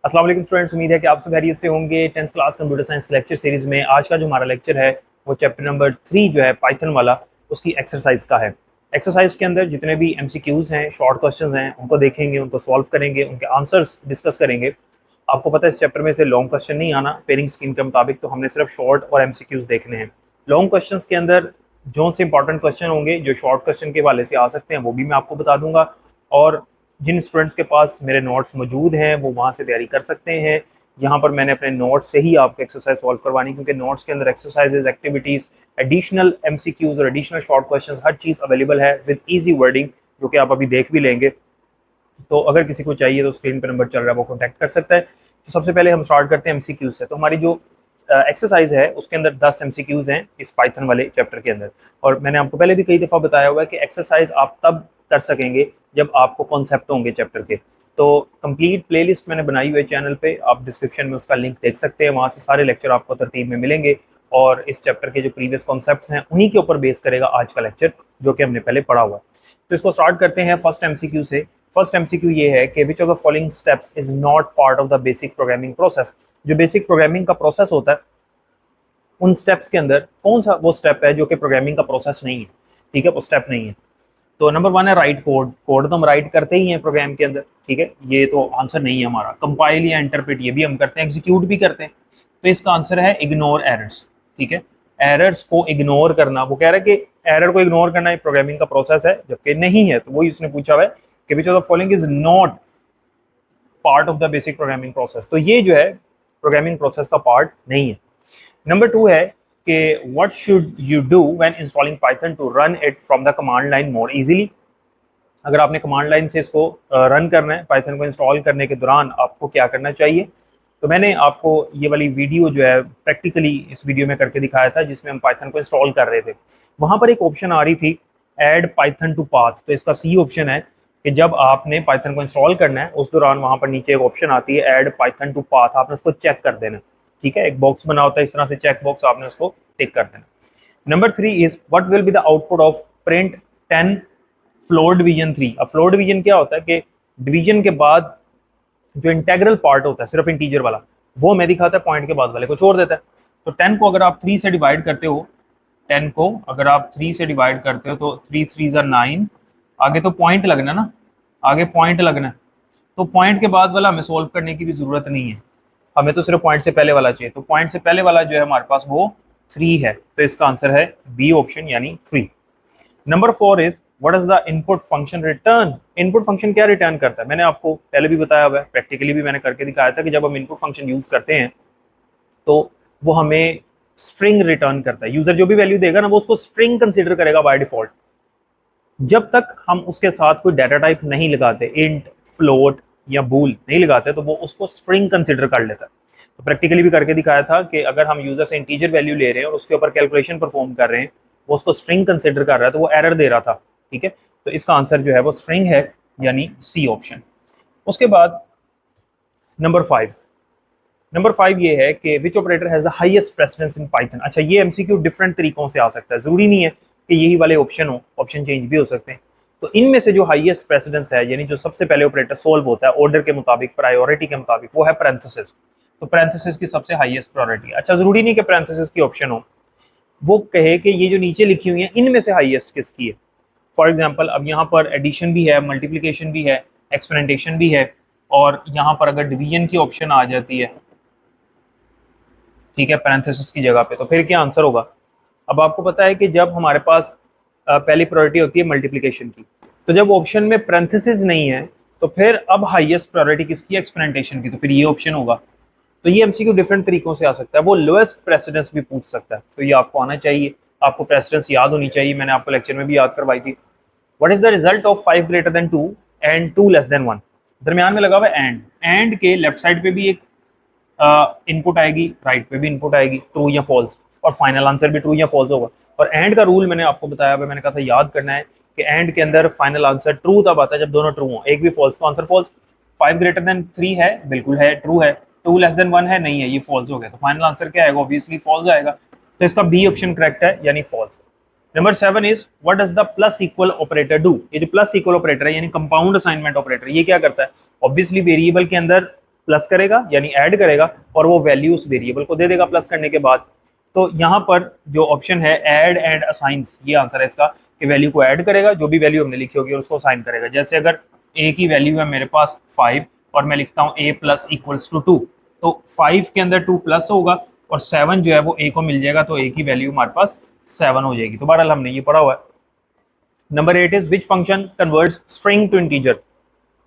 अस्सलाम वालेकुम स्टूडेंट्स, उम्मीद है कि आप सब खैरियत से होंगे। 10th class computer science lecture series में आज का जो हमारा लेक्चर है वो चैप्टर नंबर 3 जो है पाइथन वाला, उसकी एक्सरसाइज का है। एक्सरसाइज के अंदर जितने भी एमसीक्यूज हैं, शॉर्ट क्वेश्चंस हैं, उनको देखेंगे, उनको सॉल्व करेंगे, उनके आंसर्स डिस्कस करेंगे। आपको पता है इस चैप्टर में से लॉन्ग क्वेश्चन नहीं आना पेयरिंग स्कीम के मुताबिक, तो हमने सिर्फ शॉर्ट और एमसीक्यूज देखने हैं। लॉन्ग क्वेश्चंस के अंदर जो से इंपॉर्टेंट क्वेश्चन होंगे जो शॉर्ट क्वेश्चन के वाले से आ सकते हैं वो भी मैं आपको बता दूंगा, और जिन स्टूडेंट्स के पास मेरे नोट्स मौजूद हैं वो वहाँ से तैयारी कर सकते हैं। यहाँ पर मैंने अपने नोट्स से ही आपको एक्सरसाइज सॉल्व करवानी, क्योंकि नोट्स के अंदर एक्सरसाइजेज, एक्टिविटीज़, एडिशनल एमसीक्यूज और एडिशनल शॉर्ट क्वेश्चंस हर चीज़ अवेलेबल है विद इजी वर्डिंग, जो कि आप अभी देख भी लेंगे। तो अगर किसी को चाहिए तो स्क्रीन पर नंबर चल रहा है, वो कॉन्टैक्ट कर सकता है। तो सबसे पहले हम स्टार्ट करते हैं एमसीक्यूज से। तो हमारी जो एक्सरसाइज है उसके अंदर 10 एमसीक्यूज हैं इस पाइथन वाले चैप्टर के अंदर, और मैंने आपको पहले भी कई दफ़ा बताया हुआ है कि एक्सरसाइज आप तब कर सकेंगे जब आपको कॉन्सेप्ट होंगे चैप्टर के। तो कंप्लीट प्लेलिस्ट मैंने बनाई हुई है चैनल पे, आप डिस्क्रिप्शन में उसका लिंक देख सकते हैं, वहाँ से सारे लेक्चर आपको तरतीब में मिलेंगे, और इस चैप्टर के जो प्रीवियस कॉन्सेप्ट्स हैं उन्हीं के ऊपर बेस करेगा आज का लेक्चर, जो कि हमने पहले पढ़ा हुआ है। तो इसको स्टार्ट करते हैं फर्स्ट एमसीक्यू से। फर्स्ट एमसीक्यू ये है कि which of the following steps is not part of the basic programming process. जो बेसिक प्रोग्रामिंग का प्रोसेस होता है उन स्टेप्स के अंदर कौन सा वो स्टेप है जो कि प्रोग्रामिंग का प्रोसेस नहीं है। ठीक है, वो स्टेप नहीं है। तो नंबर 1 है राइट कोड। कोड तो हम राइट करते ही हैं प्रोग्राम के अंदर, ठीक है, ये तो आंसर नहीं है हमारा। कंपाइल या इंटरप्रेट ये भी हम करते हैं, एग्जीक्यूट भी करते हैं। तो इसका आंसर है इग्नोर एरर्स। ठीक है, एरर्स को इग्नोर करना, वो कह रहा है कि एरर को इग्नोर करना एक प्रोग्रामिंग का प्रोसेस है, जबकि नहीं है। तो वही उसने पूछा हुआ है कि which of the following is not part of the basic programming process. तो ये जो है प्रोग्रामिंग प्रोसेस का पार्ट नहीं है। नंबर 2 है कि what should you do when installing Python to run it from the command line more easily. अगर आपने कमांड लाइन से इसको रन करना है, पाइथन को इंस्टॉल करने के दौरान आपको क्या करना चाहिए। तो मैंने आपको ये वाली वीडियो जो है प्रैक्टिकली इस वीडियो में करके दिखाया था, जिसमें हम पाइथन को इंस्टॉल कर रहे थे। वहाँ पर एक ऑप्शन आ रही थी ऐड पाइथन टू पाथ। तो इसका सी ऑप्शन है कि जब आपने पाइथन को इंस्टॉल करना है उस दौरान वहाँ पर नीचे एक ऑप्शन आती है ऐड पाइथन टू पाथ, आपने उसको चेक कर देना। ठीक है, एक बॉक्स बना होता है इस तरह से, चेक बॉक्स, आपने उसको टिक कर देना। Number 3 is what will be the output of print 10 floor division 3। अब फ्लोर डिवीजन क्या होता है कि डिवीजन के बाद जो इंटेग्रल पार्ट होता है सिर्फ इंटीजर वाला, वो हमें दिखाता है, पॉइंट के बाद वाले को छोड़ देता है। तो 10 को अगर आप 3 से डिवाइड करते हो, 10 को अगर आप 3 से डिवाइड करते हो तो 3 3 9, आगे तो पॉइंट लगना ना, आगे पॉइंट लगना। तो पॉइंट के बाद वाला हमें सोल्व करने की भी जरूरत नहीं है, हमें तो सिर्फ पॉइंट से पहले वाला चाहिए। तो पॉइंट से पहले वाला जो है हमारे पास वो 3 है, तो इसका आंसर है बी ऑप्शन यानी 3। Number 4 is what is the input function return. Input function क्या रिटर्न करता है, मैंने आपको पहले भी बताया हुआ है, प्रैक्टिकली भी मैंने करके दिखाया था कि जब हम इनपुट फंक्शन यूज करते हैं तो वो हमें स्ट्रिंग रिटर्न करता है। यूजर जो भी वैल्यू देगा ना वो उसको स्ट्रिंग कंसीडर करेगा बाय डिफॉल्ट, जब तक हम उसके साथ कोई डाटा टाइप नहीं लगाते, इंट, फ्लोट या बूल नहीं लगाते, तो वो उसको स्ट्रिंग कंसीडर कर लेता है। तो प्रैक्टिकली भी करके दिखाया था कि अगर हम यूजर से इंटीजर वैल्यू ले रहे हैं और उसके ऊपर कैलकुलेशन परफॉर्म कर रहे हैं, वो उसको स्ट्रिंग कंसीडर कर रहा है, तो वो एरर दे रहा था। ठीक है, तो इसका आंसर जो है वो स्ट्रिंग है, यानी सी ऑप्शन। उसके बाद नंबर 5 ये है कि which operator has the highest precedence in Python. अच्छा, ये एमसीक्यू डिफरेंट तरीकों से आ सकता है, जरूरी नहीं है कि यही वाले ऑप्शन हो, ऑप्शन चेंज भी हो सकते हैं। तो इनमें से जो हाईएस्ट प्रेसिडेंस है, यानी जो सबसे पहले ऑपरेटर सोल्व होता है ऑर्डर के मुताबिक, प्रायोरिटी के मुताबिक, वो है पैरेंथेसिस। तो पैरेंथेसिस की सबसे हाईएस्ट प्रायोरिटी। अच्छा, जरूरी नहीं कि पैरेंथेसिस की ऑप्शन हो, वो कहे कि ये जो नीचे लिखी हुई है इनमें से हाईएस्ट किसकी है। फॉर एग्जाम्पल, अब यहाँ पर एडिशन भी है, मल्टीप्लीकेशन भी है, एक्सपेरिमेंटेशन भी है, और यहाँ पर अगर डिवीजन की ऑप्शन आ जाती है, ठीक है, पैरेंथेसिस की जगह पे, तो फिर क्या आंसर होगा। अब आपको पता है कि जब हमारे पास पहली प्रायोरिटी होती है मल्टीप्लिकेशन की, तो जब ऑप्शन में पैरेंथेसिस नहीं है तो फिर अब हाईएस्ट प्रायोरिटी किसकी है, एक्सपेरिमेंटेशन की, तो फिर ये ऑप्शन होगा। तो ये एमसीक्यू डिफरेंट तरीकों से आ सकता है, वो लोएस्ट प्रेसिडेंस भी पूछ सकता है, तो ये आपको आना चाहिए, आपको प्रेसिडेंस याद होनी चाहिए, मैंने आपको लेक्चर में भी याद करवाई थी। What is the result of 5 greater than 2 and 2 less than 1। दरमियान में लगा हुआ है एंड के लेफ्ट साइड पे भी एक इनपुट आएगी, राइट पे भी इनपुट आएगी, ट्रू या फॉल्स, और फाइनल आंसर भी ट्रू या फॉल्स होगा। और एंड का रूल मैंने आपको बताया हुआ, मैंने कहा था याद करना है कि एंड के अंदर फाइनल आंसर ट्रू तब आता है जब दोनों ट्रू हो, एक भी फॉल्स, तो आंसर फॉल्स। 5 ग्रेटर देन 3 है, बिल्कुल है, ट्रू है। 2 लेस देन 1 है, नहीं है, ये फॉल्स हो गया। तो फाइनल आंसर क्या आएगा, ऑब्वियसली फॉल्स आएगा। तो इसका बी ऑप्शन करेक्ट है, यानी false. Number 7 is what does the plus equal operator do. ये जो प्लस इक्वल ऑपरेटर है यानी कंपाउंड असाइनमेंट ऑपरेटर, ये क्या करता है, ऑब्वियसली वेरिएबल के अंदर प्लस करेगा यानी ऐड करेगा और वो वैल्यू उस वेरिएबल को दे देगा प्लस करने के बाद। तो यहाँ पर जो ऑप्शन है ऐड एंड असाइंस, ये आंसर है इसका कि वैल्यू को ऐड करेगा, जो भी वैल्यू हमने लिखी होगी और उसको असाइन करेगा। जैसे अगर ए की वैल्यू है मेरे पास 5 और मैं लिखता हूँ a प्लस इक्वल्स टू 2, तो 5 के अंदर 2 प्लस होगा और 7 जो है वो a को मिल जाएगा, तो a की वैल्यू हमारे पास 7 हो जाएगी। तो बहरहाल हमने ये पढ़ा हुआ है। Number 8 is which function converts string to integer.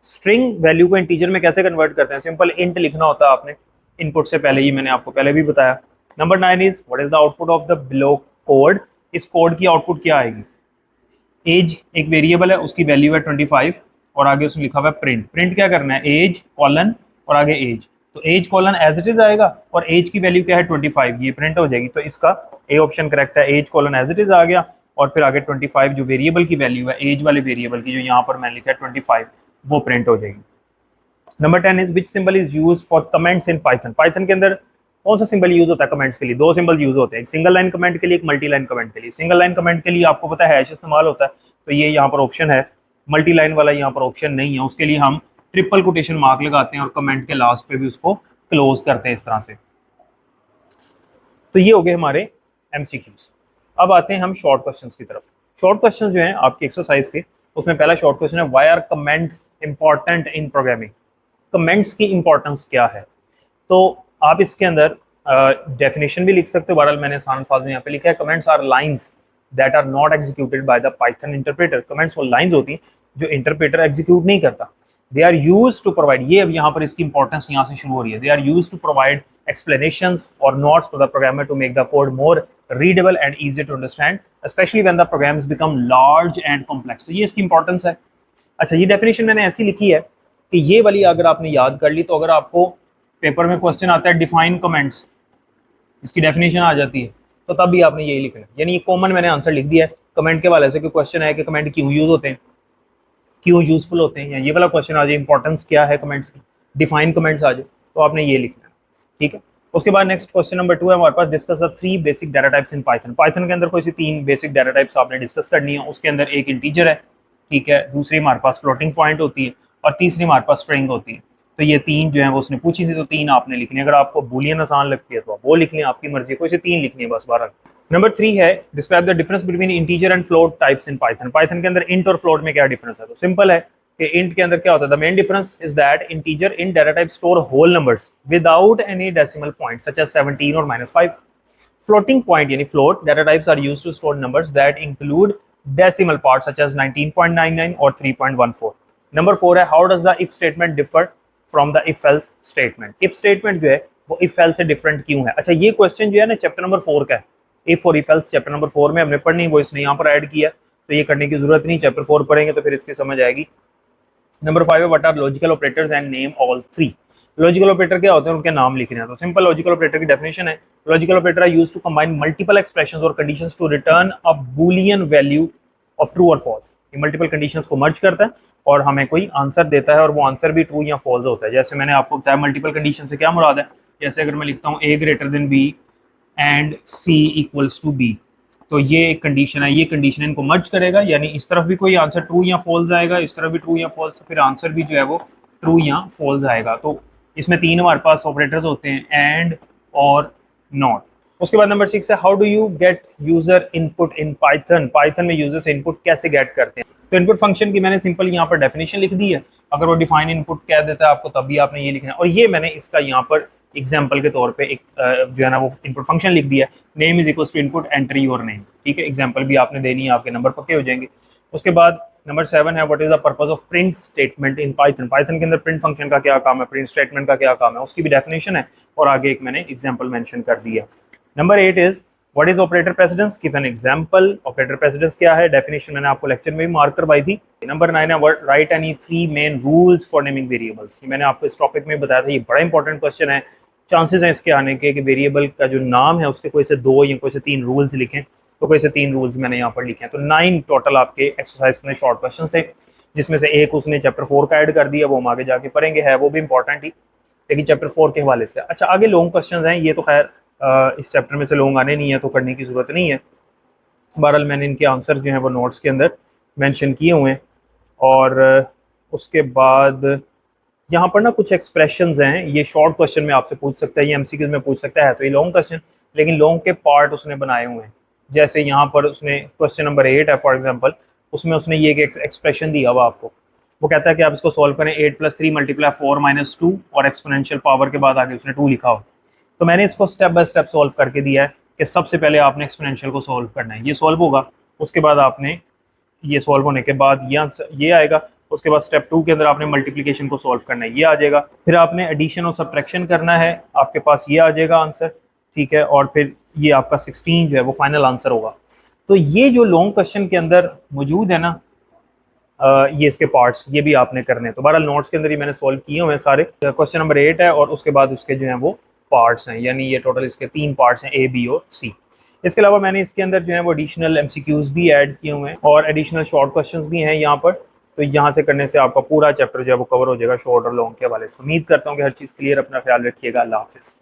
String value को इंटीजर में कैसे कन्वर्ट करते हैं? सिंपल इंट लिखना होता है आपने इनपुट से पहले, ही मैंने आपको पहले भी बताया। Number 9 is what is the output of the below code. इस कोड की आउटपुट क्या आएगी? एज एक वेरिएबल है, उसकी वैल्यू है 25 और आगे उसमें लिखा हुआ है प्रिंट। प्रिंट क्या करना है? एज कॉलन और आगे एज, तो as colon as it is आएगा और एज की वैल्यू क्या है 25, ये प्रिंट हो जाएगी। तो इसका ए ऑप्शन करेक्ट है, as colon as it is आ गया और फिर आगे 25 जो वेरिएबल की वैल्यू है, एज वाले वेरिएबल की जो यहाँ पर मैंने लिखा है 25, वो प्रिंट हो जाएगी। Number 10 is which symbol is use for comments in Python. Python के अंदर कौन सा सिंबल यूज होता है कमेंट्स के लिए? दो सिंबल्स यूज होते हैं, एक सिंगल लाइन कमेंट के लिए, एक मल्टी लाइन कमेंट के लिए। सिंगल लाइन कमेंट के लिए आपको पता है हैश इस्तेमाल होता है, तो ये यहाँ पर ऑप्शन है। मल्टी लाइन वाला यहाँ पर ऑप्शन नहीं है, उसके लिए हम ट्रिपल कोटेशन मार्क लगाते हैं और कमेंट के लास्ट पे भी उसको क्लोज करते हैं इस तरह से। तो ये हो गए हमारे MCQs। अब आते हैं हम शॉर्ट क्वेश्चंस की तरफ। शॉर्ट क्वेश्चंस जो हैं आपकी एक्सरसाइज के, उसमें पहला शॉर्ट क्वेश्चन है why are comments important in programming. Comments की इंपॉर्टेंस क्या है? तो आप इसके अंदर डेफिनेशन भी लिख सकते हो। बहरहाल मैंने आसान अल्फाज में यहाँ पे लिखा है, comments are lines that are not executed by the Python interpreter. Comments वो लाइंस होती हैं जो इंटरप्रेटर एग्जीक्यूट नहीं करता। They are use to provide, ये अब यहाँ पर इसकी इंपॉर्टेंस यहाँ से शुरू हो रही है। They are use to provide explanations or notes for the programmer to make the code more readable and easy to understand, especially when the programs become large and complex। तो ये इसकी इंपॉर्टेंस है। अच्छा, ये डेफिनेशन मैंने ऐसी लिखी है कि ये वाली अगर आपने याद कर ली, तो अगर आपको पेपर में क्वेश्चन आता है डिफाइन कमेंट्स, इसकी डेफिनेशन आ जाती है, तो तब भी आपने यही लिखना है। यानी ये कॉमन मैंने आंसर लिख दिया है कमेंट के वाले से, कि क्वेश्चन है कि कमेंट क्यों यूज होते हैं, क्यों यूजफुल होते हैं, या ये वाला क्वेश्चन आ जाए इंपॉर्टेंस क्या है कमेंट्स की, डिफाइन कमेंट्स आ जाए, तो आपने ये लिखना है। ठीक है। उसके बाद नेक्स्ट क्वेश्चन नंबर 2 है हमारे पास, discuss the 3 basic data types in Python. Python के अंदर कोई सी 3 बेसिक डाटा टाइप्स आपने डिस्कस करनी है। उसके अंदर एक इंटीजर है, ठीक है, दूसरी हमारे पास फ्लोटिंग पॉइंट होती है और तीसरी हमारे पास स्ट्रिंग होती है। तो ये 3 जो है वो उसने पूछी थी, तो 3 आपने लिखनी है। अगर आपको बूलियन आसान लगती है तो आप वो लिख लें, आपकी मर्जी है, कोई से 3 लिखनी है बस। 12 नंबर 3 है describe the difference between integer and float types in Python. Python के अंदर इंट और फ्लोट में क्या डिफरेंस है? तो सिंपल है कि इंट के अंदर क्या होता है, the main difference is that integer in data type store whole numbers without any decimal point such as 17 और -5। फ्लोटिंग पॉइंट यानी float data types are used to store numbers that include decimal part such as 19.99 और 3.14। Number 4 है how does the if statement differ from the if else statement. If statement जो है वो if else से different क्यों है? अच्छा, ये क्वेश्चन जो है ना चैप्टर नंबर 4 का है, इफ और इफ एल्स चैप्टर नंबर 4 में हमने पढ़नी, वो इसने यहाँ पर ऐड किया, तो ये करने की जरूरत नहीं, चैप्टर 4 पढ़ेंगे तो फिर इसकी समझ आएगी। नंबर 5 है what are logical operators and name all 3। Logical operator क्या होते हैं, उनके नाम लिखने हैं। तो सिंपल लॉजिकल ऑपरेटर की डेफिनेशन है, logical operator are used to combine multiple expressions और conditions to return a boolean value of true और फॉल्स। ये मल्टीपल कंडीशंस को मर्ज करता है और हमें कोई आंसर देता है और वो आंसर भी ट्रू या फॉल्स होता है। जैसे मैंने आपको बताया मल्टीपल कंडीशन से क्या मुराद है, जैसे अगर मैं लिखता हूँ a greater than b and c equals to b, तो ये एक कंडीशन है, ये कंडीशन इनको मर्ज करेगा, यानी इस तरफ भी कोई आंसर ट्रू या फॉल्स आएगा, इस तरफ भी ट्रू या फॉल्स, फिर आंसर भी जो है वो ट्रू या फॉल्स आएगा। तो इसमें 3 हमारे पास ऑपरेटर्स होते हैं, एंड और नॉट। उसके बाद नंबर 6 है how do you get user input in Python. Python में यूजर से इनपुट कैसे गेट करते हैं? तो इनपुट फंक्शन की मैंने सिंपल यहाँ पर डेफिनेशन लिख दी है। अगर वो डिफाइन इनपुट कह देता है आपको, तब भी आपने ये लिखना है। और ये मैंने इसका यहाँ पर एग्जाम्पल के तौर पे एक जो है ना वो इनपुट फंक्शन लिख दिया है, name is equals to input enter your name. ठीक है, एग्जाम्पल भी आपने देनी है, आपके नंबर पक्के हो जाएंगे। उसके बाद नंबर 7 है what is the purpose of print statement in Python. Python के अंदर प्रिंट फंक्शन का क्या काम है, प्रिंट स्टेटमेंट का क्या काम है, उसकी भी डेफिनेशन है और आगे एक मैंने एग्जाम्पल मेंशन कर दिया। Number 8 is what is operator precedence, give an example. Operator precedence क्या है, डेफिनेशन मैंने आपको लेक्चर में भी मार्क करवाई थी। नंबर 9 है right any 3 main rules for naming variables. ये मैंने आपको इस टॉपिक में बताया था, ये बड़ा इंपॉर्टेंट क्वेश्चन है। चांसेस हैं इसके आने के कि वेरिएबल का जो नाम है उसके कोई से 2 या कोई से 3 रूल्स लिखें, तो कोई से 3 रूल्स मैंने यहाँ पर लिखे हैं। तो 9 टोटल आपके एक्सरसाइज के शॉर्ट क्वेश्चन थे, जिसमें से एक उसने चैप्टर 4 का ऐड कर दिया, वो हम आगे जाके पढ़ेंगे, है वो भी इंपॉर्टेंट ही, लेकिन चैप्टर 4 के हवाले से। अच्छा, आगे लॉन्ग क्वेश्चन हैं, ये तो खैर इस चैप्टर में से लॉन्ग आने नहीं है, तो करने की ज़रूरत नहीं है। बहरहाल मैंने इनके आंसर जो हैं वो नोट्स के अंदर मेंशन किए हुए हैं। और उसके बाद यहाँ पर ना कुछ एक्सप्रेशंस हैं, ये शॉर्ट क्वेश्चन में आपसे पूछ सकता है, ये एमसीक्यूज में पूछ सकता है, तो ये लॉन्ग क्वेश्चन लेकिन लॉन्ग के पार्ट उसने बनाए हुए हैं। जैसे यहाँ पर उसने क्वेश्चन नंबर 8 है फॉर एग्जांपल, उसमें उसने ये एक एक्सप्रेशन दिया हुआ आपको, वो कहता है कि आप इसको सॉल्व करें 8 + 3 × 4 - 2 और एक्सपोनेंशियल पावर के बाद आगे उसने 2 लिखा हो। तो मैंने इसको स्टेप बाय स्टेप सॉल्व करके दिया है कि सबसे पहले आपने एक्सपोनेंशियल को सॉल्व करना है, ये सॉल्व होगा, उसके बाद आपने ये सॉल्व होने के बाद ये आएगा, उसके बाद स्टेप 2 के अंदर आपने मल्टीप्लिकेशन को सॉल्व करना है, ये आ जाएगा, फिर आपने एडिशन और सब्ट्रैक्शन करना है, आपके पास ये आ जाएगा आंसर, ठीक है, और फिर ये आपका 16 जो है वो फाइनल आंसर होगा। तो ये जो लॉन्ग क्वेश्चन के अंदर मौजूद है ना, ये इसके पार्ट्स ये भी आपने करने हैं। तो बहरहाल नोट्स के अंदर ही मैंने सॉल्व किए हुए हैं सारे। क्वेश्चन नंबर 8 है और उसके बाद उसके जो हैं वो पार्ट्स हैं, यानी ये टोटल इसके 3 पार्ट्स हैं, A, B और C। इसके अलावा मैंने इसके अंदर जो है वो एडिशनल MCQs भी ऐड किए हुए हैं और एडिशनल शॉर्ट क्वेश्चंस भी हैं यहाँ पर। तो यहाँ से करने से आपका पूरा चैप्टर जो है वो कवर हो जाएगा शॉर्ट और लॉन्ग के हवाले से। उम्मीद करता हूँ कि हर चीज़ क्लियर, अपना ख्याल रखिएगा, अल्लाह हाफिज़।